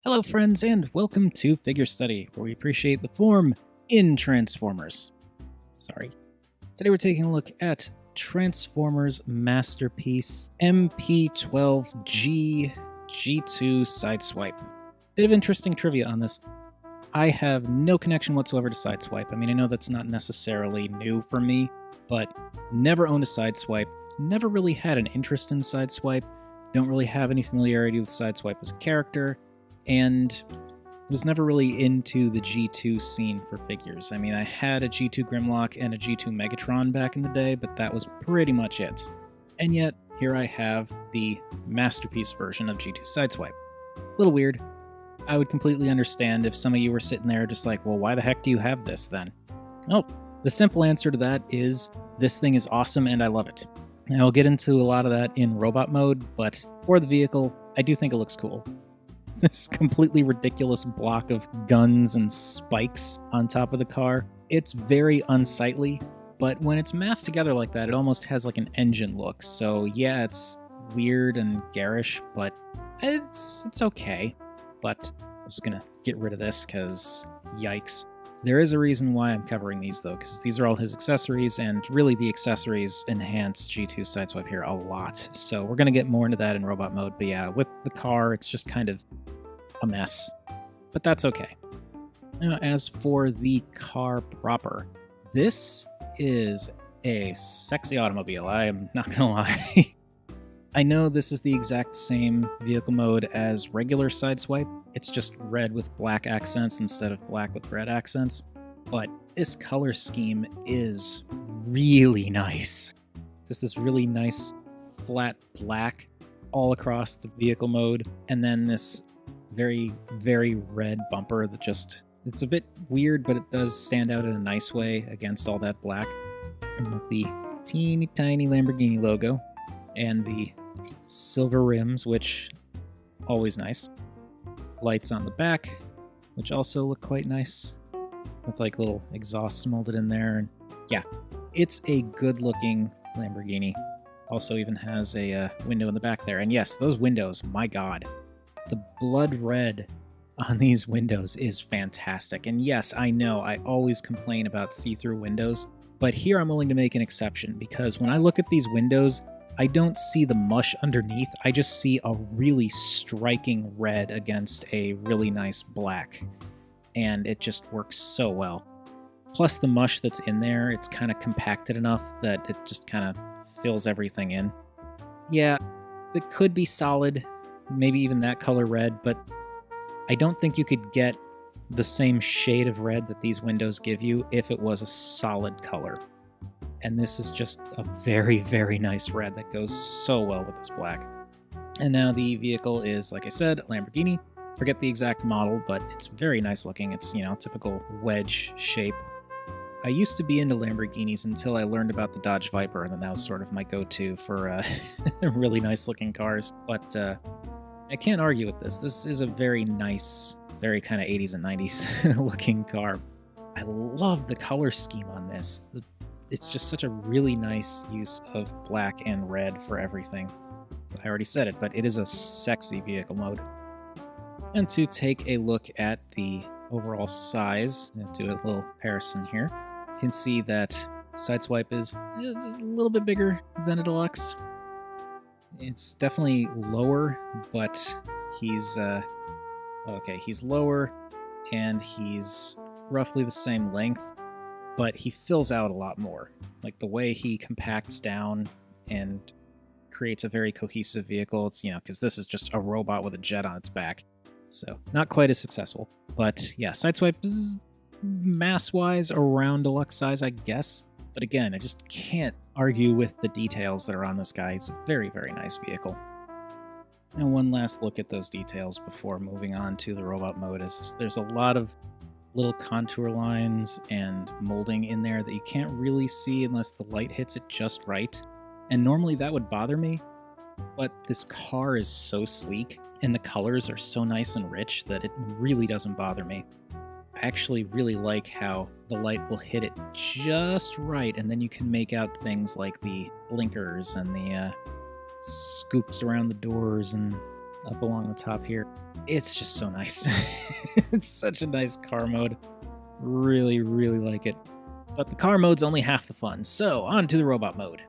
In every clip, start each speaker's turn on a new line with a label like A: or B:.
A: Hello friends and welcome to Figure Study, where we appreciate the form in Transformers. Today we're taking a look at Transformers masterpiece MP-12G G2 Sideswipe. Bit of interesting trivia on this. I have no connection whatsoever to Sideswipe. I mean, I know that's not necessarily new for me, but never owned a Sideswipe, never really had an interest in Sideswipe, don't really have any familiarity with Sideswipe as a character, and was never really into the G2 scene for figures. I mean, I had a G2 Grimlock and a G2 Megatron back in the day, but that was pretty much it. And yet, here I have the masterpiece version of G2 Sideswipe. A little weird. I would completely understand if some of you were sitting there just like, well, why the heck do you have this then? Oh, the simple answer to that is this thing is awesome and I love it. And I'll get into a lot of that in robot mode, but for the vehicle, I do think it looks cool. This completely ridiculous block of guns and spikes on top of the car. It's very unsightly, but when it's massed together like that, it almost has like an engine look. So yeah, it's weird and garish, but it's okay. But I'm just gonna get rid of this because yikes. There is a reason why I'm covering these though, because these are all his accessories, and really the accessories enhance G2 Sideswipe here a lot. So we're gonna get more into that in robot mode, but yeah, with the car, it's just kind of a mess, but that's okay. Now, as for the car proper, this is a sexy automobile, I am not gonna lie. I know this is the exact same vehicle mode as regular Sideswipe. It's just red with black accents instead of black with red accents. But this color scheme is really nice. Just this really nice flat black all across the vehicle mode. And then this very, very red bumper that just, it's a bit weird, but it does stand out in a nice way against all that black. And with the teeny tiny Lamborghini logo and the silver rims, which always nice. Lights on the back, which also look quite nice, with like little exhausts molded in there. And yeah, it's a good looking Lamborghini. Also even has a window in the back there. And yes, those windows, my god. The blood red on these windows is fantastic. And yes, I know I always complain about see-through windows, but here I'm willing to make an exception because when I look at these windows, I don't see the mush underneath, I just see a really striking red against a really nice black. And it just works so well. Plus the mush that's in there, it's kind of compacted enough that it just kind of fills everything in. Yeah, it could be solid, maybe even that color red, but I don't think you could get the same shade of red that these windows give you if it was a solid color. And this is just a very, very nice red that goes so well with this black. And now the vehicle is, like I said, a Lamborghini. Forget the exact model, but it's very nice looking. It's, you know, typical wedge shape. I used to be into Lamborghinis until I learned about the Dodge Viper, and then that was sort of my go-to for really nice looking cars. But I can't argue with this. This is a very nice, very kind of 80s and 90s looking car. I love the color scheme on this. It's just such a really nice use of black and red for everything. I already said it, but it is a sexy vehicle mode. And to take a look at the overall size, and do a little comparison here, you can see that Sideswipe is a little bit bigger than a Deluxe. It's definitely lower, but he's he's lower and he's roughly the same length. But he fills out a lot more. Like the way he compacts down and creates a very cohesive vehicle. It's, you know, because this is just a robot with a jet on its back. So not quite as successful. But yeah, Sideswipe is mass-wise around Deluxe size, I guess. But again, I just can't argue with the details that are on this guy. It's a very, very nice vehicle. And one last look at those details before moving on to the robot mode is there's a lot of little contour lines and molding in there that you can't really see unless the light hits it just right. And normally that would bother me, but this car is so sleek and the colors are so nice and rich that it really doesn't bother me. I actually really like how the light will hit it just right, and then you can make out things like the blinkers and the scoops around the doors and up along the top here. It's just so nice. It's such a nice car mode. Really, really like it. But the car mode's only half the fun, so on to the robot mode.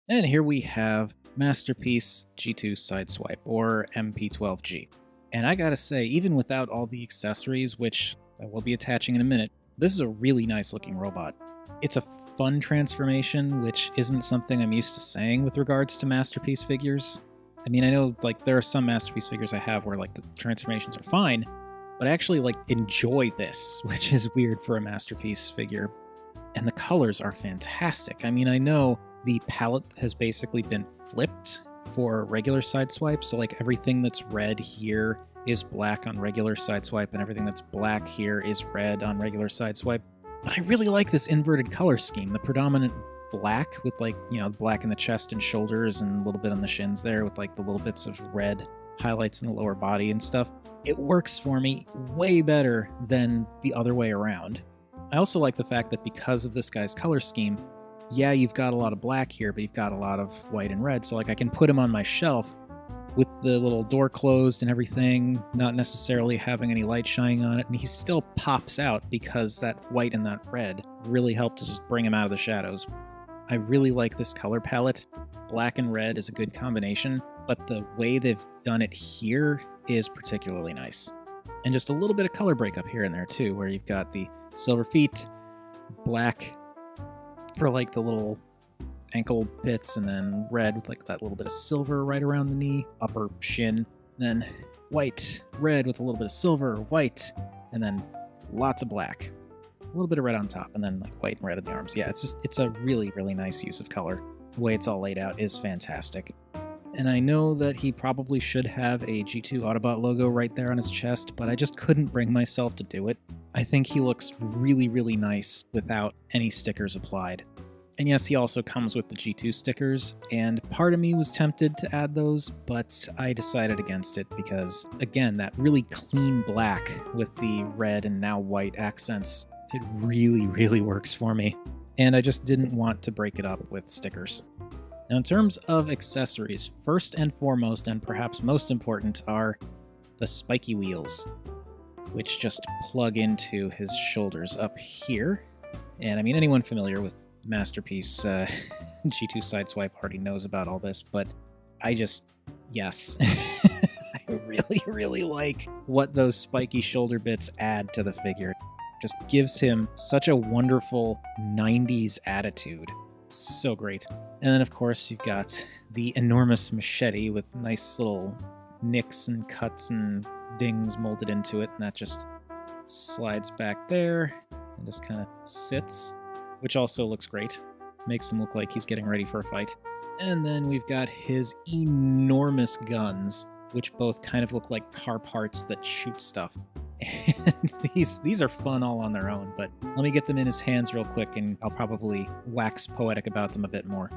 A: And here we have Masterpiece G2 Sideswipe, or MP-12G. And I gotta say, even without all the accessories, which I will be attaching in a minute, this is a really nice looking robot. It's a fun transformation, which isn't something I'm used to saying with regards to Masterpiece figures. I mean, I know like there are some Masterpiece figures I have where like the transformations are fine, but I actually like enjoy this, which is weird for a Masterpiece figure. And the colors are fantastic. I mean, I know the palette has basically been flipped for regular Sideswipe, so like everything that's red here is black on regular Sideswipe, and everything that's black here is red on regular Sideswipe. But I really like this inverted color scheme. The predominant black with like, you know, black in the chest and shoulders and a little bit on the shins there with like the little bits of red highlights in the lower body and stuff. It works for me way better than the other way around. I also like the fact that because of this guy's color scheme, yeah, you've got a lot of black here, but you've got a lot of white and red. So like I can put him on my shelf with the little door closed and everything, not necessarily having any light shining on it, and he still pops out because that white and that red really help to just bring him out of the shadows. I really like this color palette. Black and red is a good combination, but the way they've done it here is particularly nice. And just a little bit of color breakup here and there too, where you've got the silver feet, black for like the little ankle bits, and then red with like that little bit of silver right around the knee, upper shin, then white, red with a little bit of silver, white, and then lots of black. A little bit of red on top, and then like white and red in the arms. Yeah, it's a really, really nice use of color. The way it's all laid out is fantastic. And I know that he probably should have a G2 Autobot logo right there on his chest, but I just couldn't bring myself to do it. I think he looks really, really nice without any stickers applied. And yes, he also comes with the G2 stickers, and part of me was tempted to add those, but I decided against it because, again, that really clean black with the red and now white accents, it really, really works for me. And I just didn't want to break it up with stickers. Now, in terms of accessories, first and foremost, and perhaps most important, are the spiky wheels, which just plug into his shoulders up here. And I mean, anyone familiar with Masterpiece G2 Sideswipe already knows about all this, but yes. I really, really like what those spiky shoulder bits add to the figure. Just gives him such a wonderful 90s attitude. So great. And then, of course, you've got the enormous machete with nice little nicks and cuts and dings molded into it, and that just slides back there and just kind of sits, which also looks great. Makes him look like he's getting ready for a fight. And then we've got his enormous guns, which both kind of look like car parts that shoot stuff. And these are fun all on their own, but let me get them in his hands real quick and I'll probably wax poetic about them a bit more.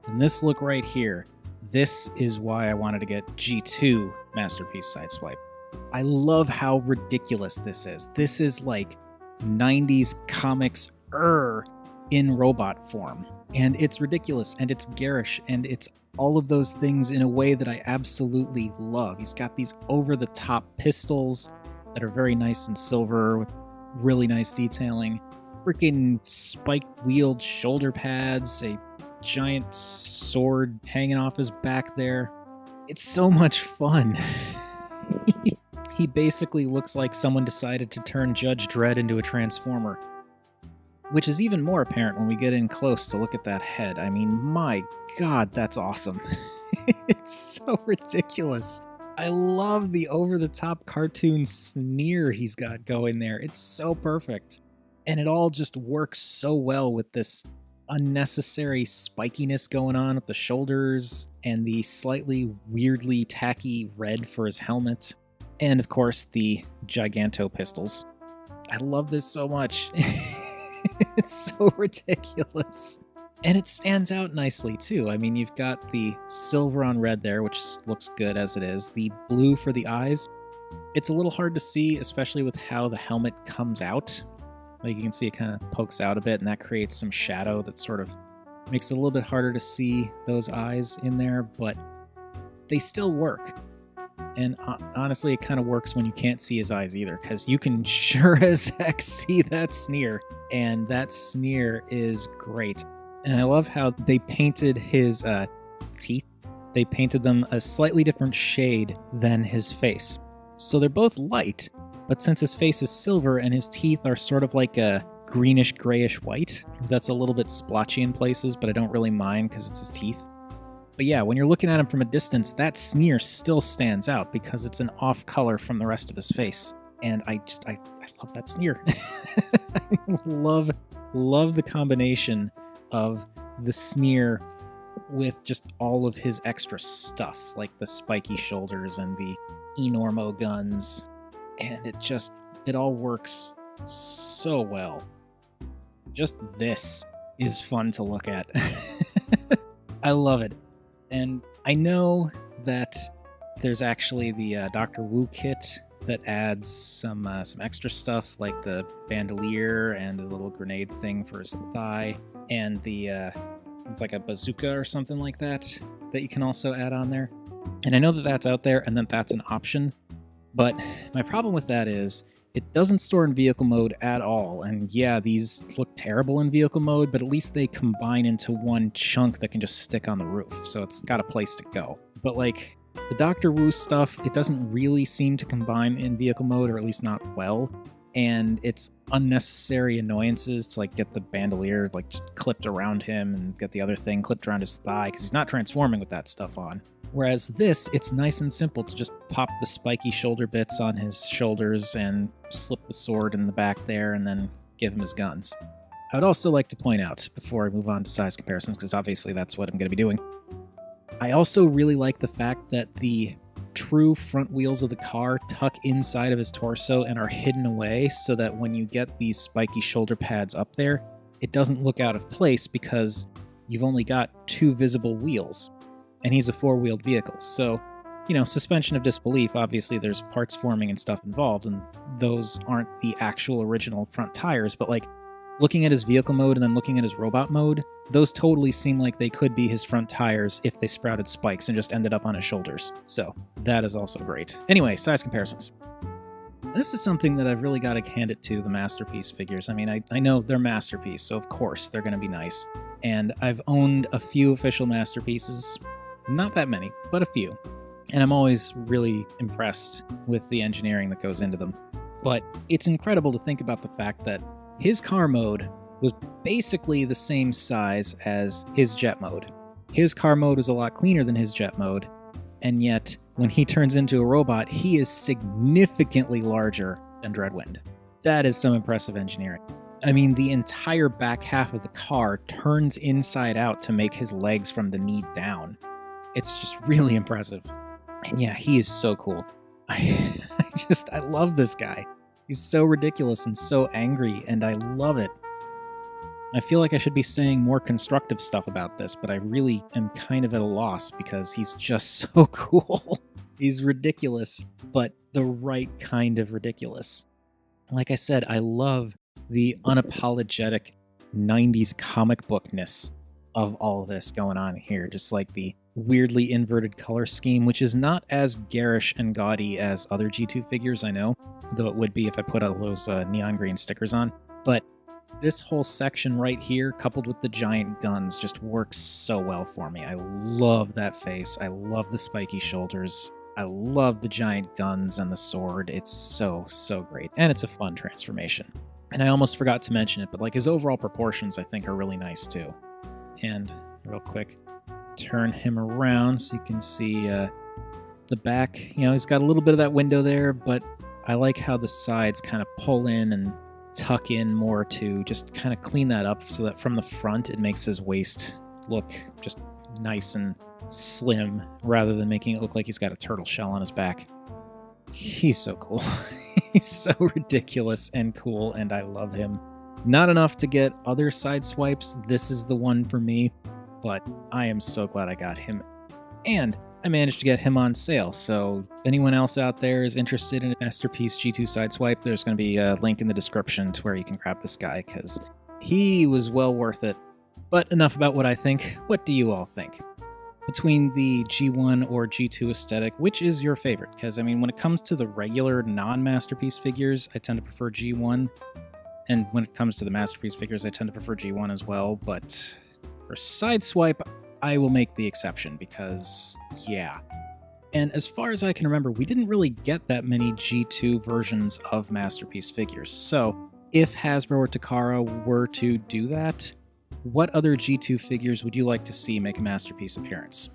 A: And this look right here, this is why I wanted to get G2 Masterpiece Sideswipe. I love how ridiculous this is. This is like 90s comics in robot form. And it's ridiculous, and it's garish, and it's all of those things in a way that I absolutely love. He's got these over-the-top pistols that are very nice and silver with really nice detailing. Freaking spike-wheeled shoulder pads, a giant sword hanging off his back there. It's so much fun. He basically looks like someone decided to turn Judge Dredd into a Transformer. Which is even more apparent when we get in close to look at that head. I mean, my god, that's awesome. It's so ridiculous. I love the over-the-top cartoon sneer he's got going there. It's so perfect. And it all just works so well with this unnecessary spikiness going on with the shoulders and the slightly weirdly tacky red for his helmet. And of course, the Giganto pistols. I love this so much. It's so ridiculous. And it stands out nicely, too. I mean, you've got the silver on red there, which looks good as it is. The blue for the eyes. It's a little hard to see, especially with how the helmet comes out. Like, you can see it kind of pokes out a bit, and that creates some shadow that sort of makes it a little bit harder to see those eyes in there, but they still work. And honestly, it kind of works when you can't see his eyes either, because you can sure as heck see that sneer. And that sneer is great. And I love how they painted his teeth. They painted them a slightly different shade than his face. So they're both light, but since his face is silver and his teeth are sort of like a greenish, grayish white, that's a little bit splotchy in places, but I don't really mind because it's his teeth. But yeah, when you're looking at him from a distance, that sneer still stands out because it's an off color from the rest of his face. And I love that sneer. I love the combination of the sneer with just all of his extra stuff, like the spiky shoulders and the enormo guns. And it all works so well. Just this is fun to look at. I love it. And I know that there's actually the Dr. Wu kit that adds some extra stuff, like the bandolier and the little grenade thing for his thigh, and the it's like a bazooka or something like that you can also add on there. And I know that that's out there and that that's an option, but my problem with that is it doesn't store in vehicle mode at all. And yeah, these look terrible in vehicle mode, but at least they combine into one chunk that can just stick on the roof, so it's got a place to go. But like the Dr. Wu stuff, it doesn't really seem to combine in vehicle mode, or at least not well. And it's unnecessary annoyances to like get the bandolier like just clipped around him and get the other thing clipped around his thigh because he's not transforming with that stuff on. Whereas this, it's nice and simple to just pop the spiky shoulder bits on his shoulders and slip the sword in the back there and then give him his guns. I would also like to point out, before I move on to size comparisons, because obviously that's what I'm going to be doing, I also really like the fact that the true front wheels of the car tuck inside of his torso and are hidden away so that when you get these spiky shoulder pads up there, it doesn't look out of place because you've only got two visible wheels. And he's a four-wheeled vehicle, so, you know, suspension of disbelief, obviously there's parts forming and stuff involved, and those aren't the actual original front tires, but like, looking at his vehicle mode and then looking at his robot mode, those totally seem like they could be his front tires if they sprouted spikes and just ended up on his shoulders. So, that is also great. Anyway, size comparisons. This is something that I've really got to hand it to the Masterpiece figures. I mean, I know they're Masterpiece, so of course they're going to be nice. And I've owned a few official Masterpieces. Not that many, but a few. And I'm always really impressed with the engineering that goes into them. But it's incredible to think about the fact that his car mode was basically the same size as his jet mode. His car mode is a lot cleaner than his jet mode, and yet when he turns into a robot, he is significantly larger than Dreadwind. That is some impressive engineering. I mean, the entire back half of the car turns inside out to make his legs from the knee down. It's just really impressive. And yeah, he is so cool. I love this guy. He's so ridiculous and so angry, and I love it. I feel like I should be saying more constructive stuff about this, but I really am kind of at a loss because he's just so cool. He's ridiculous, but the right kind of ridiculous. Like I said, I love the unapologetic 90s comic bookness of all of this going on here, just like the weirdly inverted color scheme, which is not as garish and gaudy as other G2 figures, I know, though it would be if I put all those neon green stickers on. But this whole section right here, coupled with the giant guns, just works so well for me. I love that face. I love the spiky shoulders. I love the giant guns and the sword. It's so, so great. And it's a fun transformation. And I almost forgot to mention it, but like his overall proportions, I think, are really nice too. And real quick, turn him around so you can see the back. You know, he's got a little bit of that window there, but I like how the sides kind of pull in and tuck in more to just kind of clean that up so that from the front it makes his waist look just nice and slim rather than making it look like he's got a turtle shell on his back. He's so cool. He's so ridiculous and cool, and I love him. Not enough to get other Sideswipes. This is the one for me, but I am so glad I got him. And I managed to get him on sale, so if anyone else out there is interested in a Masterpiece G2 Sideswipe, there's going to be a link in the description to where you can grab this guy, because he was well worth it. But enough about what I think. What do you all think? Between the G1 or G2 aesthetic, which is your favorite? Because, I mean, when it comes to the regular non-Masterpiece figures, I tend to prefer G1. And when it comes to the Masterpiece figures, I tend to prefer G1 as well. But for Sideswipe, I will make the exception because, yeah. And as far as I can remember, we didn't really get that many G2 versions of Masterpiece figures. So if Hasbro or Takara were to do that, what other G2 figures would you like to see make a Masterpiece appearance?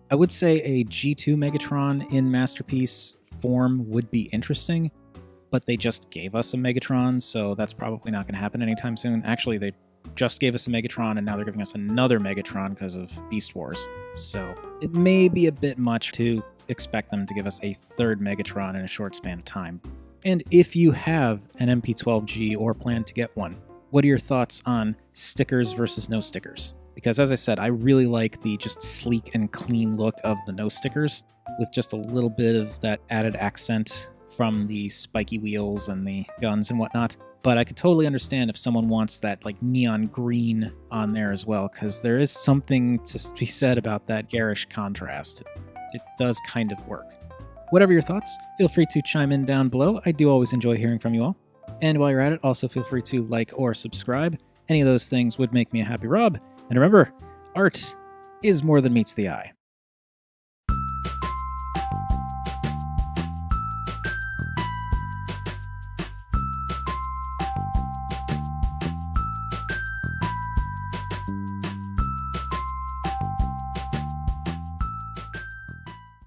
A: I would say a G2 Megatron in Masterpiece form would be interesting, but they just gave us a Megatron, so that's probably not going to happen anytime soon. Actually, they just gave us a Megatron, and now they're giving us another Megatron because of Beast Wars. So it may be a bit much to expect them to give us a third Megatron in a short span of time. And if you have an MP-12G or plan to get one, what are your thoughts on stickers versus no stickers? Because as I said, I really like the just sleek and clean look of the no stickers with just a little bit of that added accent from the spiky wheels and the guns and whatnot. But I could totally understand if someone wants that like neon green on there as well, because there is something to be said about that garish contrast. It does kind of work. Whatever your thoughts, feel free to chime in down below. I do always enjoy hearing from you all. And while you're at it, also feel free to like or subscribe. Any of those things would make me a happy Rob. And remember, art is more than meets the eye.